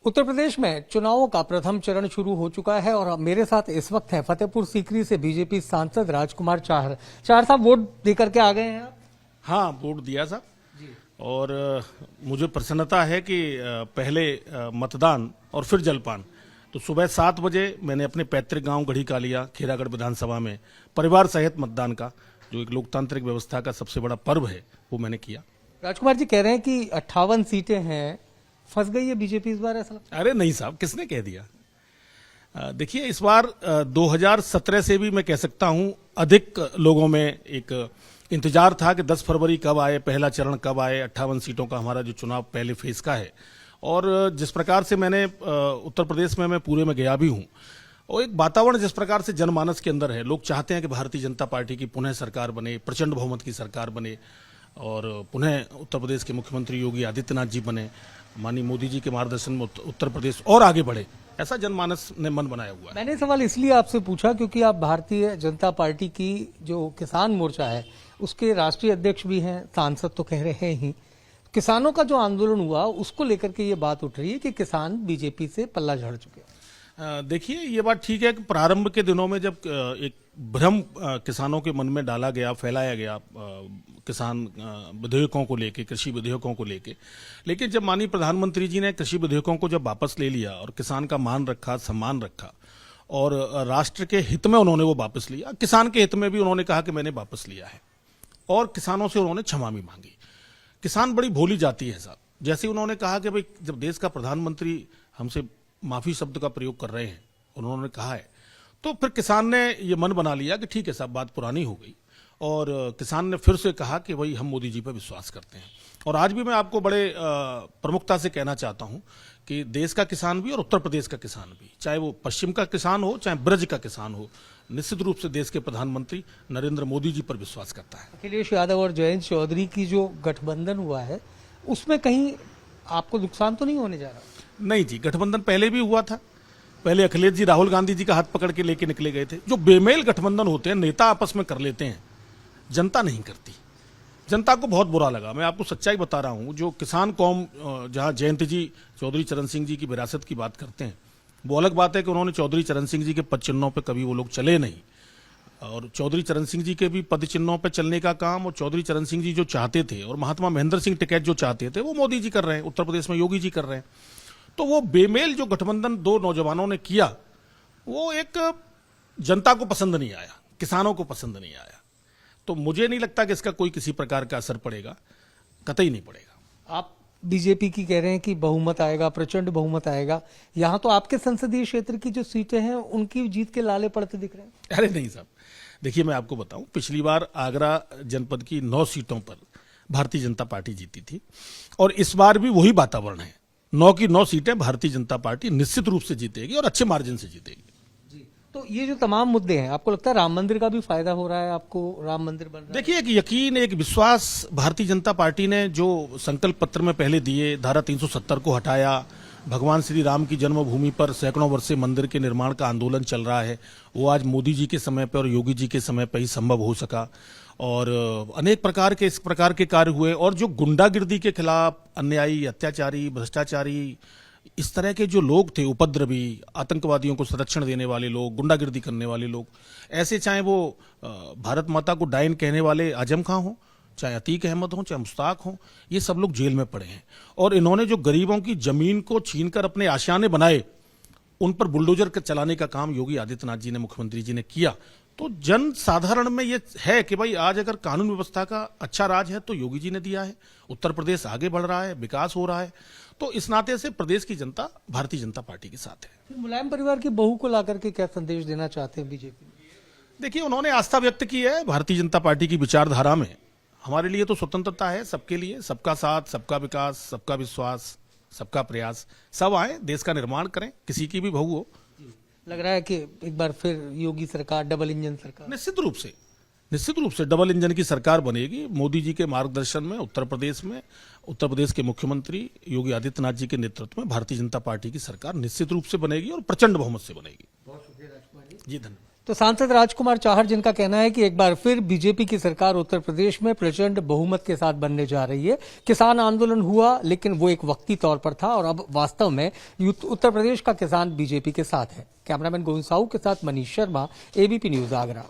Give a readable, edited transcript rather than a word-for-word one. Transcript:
उत्तर प्रदेश में चुनावों का प्रथम चरण शुरू हो चुका है और मेरे साथ इस वक्त है फतेहपुर सीकरी से बीजेपी सांसद राजकुमार चाहर। चाहर साहब, वोट देकर के आ गए हैं आप? हाँ, वोट दिया साहब। और मुझे प्रसन्नता है कि पहले मतदान और फिर जलपान। तो सुबह 7 बजे मैंने अपने पैतृक गांव गढ़ी कालिया खेरागढ़ विधानसभा में परिवार सहित मतदान का, जो एक लोकतांत्रिक व्यवस्था का सबसे बड़ा पर्व है, वो मैंने किया। राजकुमार जी कह रहे हैं कि 58 सीटें हैं, फंस गई है बीजेपी इस बार, ऐसा लगता है? अरे नहीं साहब, किसने कह दिया? देखिए, इस बार 2017 से भी मैं कह सकता हूं अधिक लोगों में एक इंतजार था कि 10 फरवरी कब आए, पहला चरण कब आए, 58 सीटों का हमारा जो चुनाव पहले फेज का है। और जिस प्रकार से मैंने उत्तर प्रदेश में मैं पूरे में गया भी हूं, और एक वातावरण जिस प्रकार से जनमानस के अंदर है, लोग चाहते हैं कि भारतीय जनता पार्टी की पुनः सरकार बने, प्रचंड बहुमत की सरकार बने और पुनः उत्तर प्रदेश के मुख्यमंत्री योगी आदित्यनाथ जी बने, माननीय मोदी जी के मार्गदर्शन में उत्तर प्रदेश और आगे बढ़े, ऐसा जनमानस ने मन बनाया हुआ है। मैंने सवाल इसलिए आपसे पूछा क्योंकि आप भारतीय जनता पार्टी की जो किसान मोर्चा है उसके राष्ट्रीय अध्यक्ष भी हैं, सांसद तो कह रहे हैं ही। किसानों का जो आंदोलन हुआ उसको लेकर के ये बात उठ रही है कि किसान बीजेपी से पल्ला झाड़ चुके हैं। देखिए, ये बात ठीक है कि प्रारंभ के दिनों में जब एक भ्रम किसानों के मन में डाला गया, फैलाया गया किसान विधेयकों को लेके, कृषि विधेयकों को लेके, लेकिन जब माननीय प्रधानमंत्री जी ने कृषि विधेयकों को जब वापस ले लिया और किसान का मान रखा, सम्मान रखा और राष्ट्र के हित में उन्होंने वो वापस लिया, किसान के हित में भी उन्होंने कहा कि मैंने वापस लिया है और किसानों से उन्होंने क्षमा भी मांगी। किसान बड़ी भोली जाती है साहब। जैसे उन्होंने कहा कि भाई जब देश का प्रधानमंत्री हमसे माफी शब्द का प्रयोग कर रहे हैं, उन्होंने कहा है, तो फिर किसान ने ये मन बना लिया कि ठीक है साहब, बात पुरानी हो गई और किसान ने फिर से कहा कि भाई हम मोदी जी पर विश्वास करते हैं। और आज भी मैं आपको बड़े प्रमुखता से कहना चाहता हूं कि देश का किसान भी और उत्तर प्रदेश का किसान भी, चाहे वो पश्चिम का किसान हो चाहे ब्रज का किसान हो, निश्चित रूप से देश के प्रधानमंत्री नरेंद्र मोदी जी पर विश्वास करता है। अखिलेश यादव और जयंत चौधरी की जो गठबंधन हुआ है उसमें कहीं आपको नुकसान तो नहीं होने जा रहा? नहीं जी, गठबंधन पहले भी हुआ था। पहले अखिलेश जी राहुल गांधी जी का हाथ पकड़ के लेके निकले गए थे। जो बेमेल गठबंधन होते हैं, नेता आपस में कर लेते हैं, जनता नहीं करती। जनता को बहुत बुरा लगा। मैं आपको सच्चाई बता रहा हूं। जो किसान कौम, जहां जयंत जी चौधरी चरण सिंह जी की विरासत की बात करते हैं, वो अलग बात है कि उन्होंने चौधरी चरण सिंह जी के पद चिन्हों पर कभी वो लोग चले नहीं। और चौधरी चरण सिंह जी के भी पद चिन्हों पर चलने का काम और चौधरी चरण सिंह जी जो चाहते थे और महात्मा महेंद्र सिंह टिकैत जो चाहते थे, वो मोदी जी कर रहे हैं, उत्तर प्रदेश में योगी जी कर रहे हैं। तो वो बेमेल जो गठबंधन दो नौजवानों ने किया, वो एक जनता को पसंद नहीं आया, किसानों को पसंद नहीं आया। तो मुझे नहीं लगता कि इसका कोई किसी प्रकार का असर पड़ेगा, कतई नहीं पड़ेगा। आप बीजेपी की कह रहे हैं कि बहुमत आएगा, प्रचंड बहुमत आएगा। यहां तो आपके संसदीय क्षेत्र की जो सीटें हैं उनकी जीत के लाले पड़ते दिख रहे हैं। अरे नहीं साहब, देखिए मैं आपको बताऊं, पिछली बार आगरा जनपद की 9 सीटों पर भारतीय जनता पार्टी जीती थी और इस बार भी वही वातावरण है। 9 की 9 सीटें भारतीय जनता पार्टी निश्चित रूप से जीतेगी और अच्छे मार्जिन से जीतेगी। जी, तो ये जो तमाम मुद्दे हैं, आपको लगता है राम मंदिर का भी फायदा हो रहा है? आपको राम मंदिर बन रहा है? देखिए, एक यकीन, एक विश्वास भारतीय जनता पार्टी ने जो संकल्प पत्र में पहले दिए, धारा 370 को हटाया, भगवान श्री राम की जन्मभूमि पर सैकड़ों वर्ष से मंदिर के निर्माण का आंदोलन चल रहा है, वो आज मोदी जी के समय पर और योगी जी के समय पर ही संभव हो सका। और अनेक प्रकार के इस प्रकार के कार्य हुए और जो गुंडागिर्दी के खिलाफ अन्यायी, अत्याचारी, भ्रष्टाचारी, इस तरह के जो लोग थे, उपद्रवी, आतंकवादियों को संरक्षण देने वाले लोग, गुंडागिर्दी करने वाले लोग, ऐसे चाहे वो भारत माता को डायन कहने वाले आजम खां हो, चाहे अतीक अहमद हो, चाहे मुश्ताक हो, ये सब लोग जेल में पड़े हैं। और इन्होंने जो गरीबों की जमीन को छीनकर अपने आशियाने बनाए, उन पर बुलडोजर चलाने का काम योगी आदित्यनाथ जी ने, मुख्यमंत्री जी ने किया। तो जन साधारण में ये है कि भाई आज अगर कानून व्यवस्था का अच्छा राज है तो योगी जी ने दिया है, उत्तर प्रदेश आगे बढ़ रहा है, विकास हो रहा है। तो इस नाते से प्रदेश की जनता भारतीय जनता पार्टी के साथ है। मुलायम परिवार की बहू को लाकर के क्या संदेश देना चाहते हैं बीजेपी? देखिए, उन्होंने आस्था व्यक्त की है भारतीय जनता पार्टी की विचारधारा में। हमारे लिए तो स्वतंत्रता है, सबके लिए, सबका साथ, सबका विकास, सबका विश्वास, सबका प्रयास। सब आए, देश का निर्माण करें, किसी की भी बहू हो। लग रहा है कि एक बार फिर योगी सरकार, डबल इंजन सरकार? निश्चित रूप से डबल इंजन की सरकार बनेगी। मोदी जी के मार्गदर्शन में उत्तर प्रदेश के मुख्यमंत्री योगी आदित्यनाथ जी के नेतृत्व में भारतीय जनता पार्टी की सरकार निश्चित रूप से बनेगी और प्रचंड बहुमत से बनेगी। बहुत शुक्रिया राजकुमार जी, धन्यवाद। तो सांसद राजकुमार चाहर, जिनका कहना है कि एक बार फिर बीजेपी की सरकार उत्तर प्रदेश में प्रचंड बहुमत के साथ बनने जा रही है। किसान आंदोलन हुआ, लेकिन वो एक वक्ती तौर पर था और अब वास्तव में उत्तर प्रदेश का किसान बीजेपी के साथ है। कैमरामैन गोविंद साहू के साथ मनीष शर्मा, एबीपी न्यूज आगरा।